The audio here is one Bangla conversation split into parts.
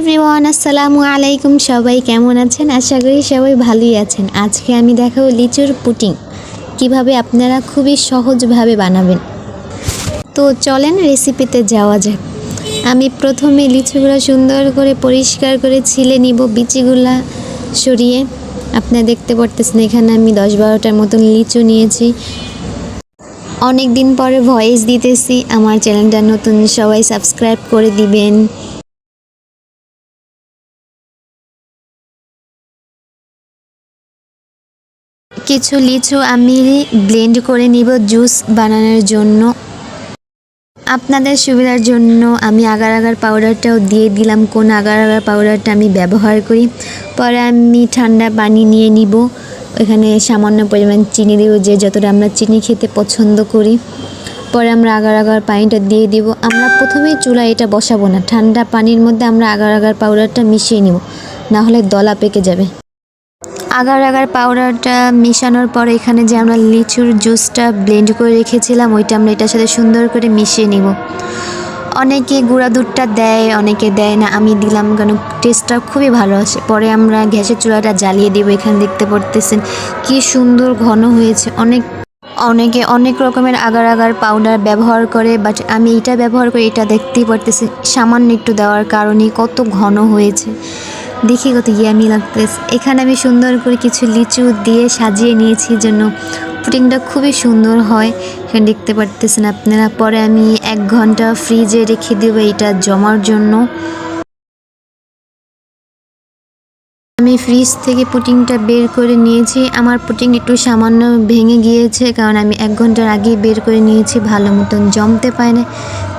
এভরিওয়ান, আসসালামু আলাইকুম। সবাই কেমন আছেন? আশা করি সবাই ভালোই আছেন। আজকে আমি দেখাবো লিচুর পুডিং কিভাবে আপনারা খুবই সহজভাবে বানাবেন। তো চলেন রেসিপিতে যাওয়া যাক। আমি প্রথমে লিচুগুলো সুন্দর করে পরিষ্কার করে ছিলে নিব, বিচিগুলা সরিয়ে। আপনারা দেখতে পারতেছেন এখানে আমি 10-12টার মতন লিচু নিয়েছি। অনেক দিন পরে ভয়েস দিতেছি, আমার চ্যানেলটা নতুন, সবাই সাবস্ক্রাইব করে দিবেন। কিছু লিচু আমি ব্লেন্ড করে নিব জুস বানানোর জন্য। আপনাদের সুবিধার জন্য আমি আগার আগার পাউডারটাও দিয়ে দিলাম, কোন আগার আগার পাউডারটা আমি ব্যবহার করি। পরে আমি ঠান্ডা পানি নিয়ে নিব, এখানে সামান্য পরিমাণ চিনি দিব, যে যতটা আমরা চিনি খেতে পছন্দ করি। পরে আমরা আগার আগার পানিটা দিয়ে দিব। আমরা প্রথমেই চুলায় এটা বসাবো না, ঠান্ডা পানির মধ্যে আমরা আগার আগার পাউডারটা মিশিয়ে নিব, না হলে দলা পেকে যাবে। আগার আগার পাউডারটা মিশানোর পরে এখানে যে আমরা লিচুর জুসটা ব্লেন্ড করে রেখেছিলাম ওইটা আমরা এটার সাথে সুন্দর করে মিশিয়ে নিব। অনেকে গুঁড়া দুধটা দেয়, অনেকে দেয় না, আমি দিলাম কেন টেস্টটা খুবই ভালো আসে। পরে আমরা গ্যাসের চুলাটা জ্বালিয়ে দেবো। এখানে দেখতে পারতেছেন কি সুন্দর ঘন হয়েছে। অনেকে অনেক রকমের আগার আগার পাউডার ব্যবহার করে, বাট আমি এটা ব্যবহার করি। এটা দেখতেই পারতেছি সামান্য একটু দেওয়ার কারণে কত ঘন হয়েছে, দেখি কত ইয়ামি লাগতেছে। এখানে আমি সুন্দর করে কিছু লিচু দিয়ে সাজিয়ে নিয়েছি, জন্য পুডিংটা খুবই সুন্দর হয়। এখানে দেখতে পারতেছেন আপনারা। পরে আমি 1 ঘন্টা ফ্রিজে রেখে দেবো এটা জমার জন্য। আমি ফ্রিজ থেকে পুডিংটা বের করে নিয়েছি। আমার পুডিং একটু সামান্য ভেঙে গিয়েছে, কারণ আমি 1 ঘন্টার আগেই বের করে নিয়েছি, ভালো মতন জমতে পারে না।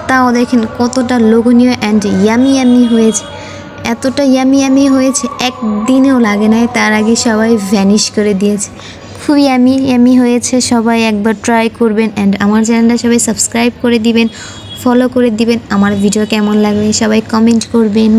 তাও দেখেন কতটা লোভনীয় অ্যান্ড ইয়ামি হয়েছে। এতটা ইয়ামি হয়েছে, একদিনেও লাগে নাই, তার আগে সবাই ভ্যানিশ করে দিয়েছে। খুব ইয়ামি হয়েছে। সবাই একবার ট্রাই করবেন অ্যান্ড আমার চ্যানেলটা সবাই সাবস্ক্রাইব করে দিবেন, ফলো করে দিবেন। আমার ভিডিও কেমন লাগবে সবাই কমেন্ট করবেন।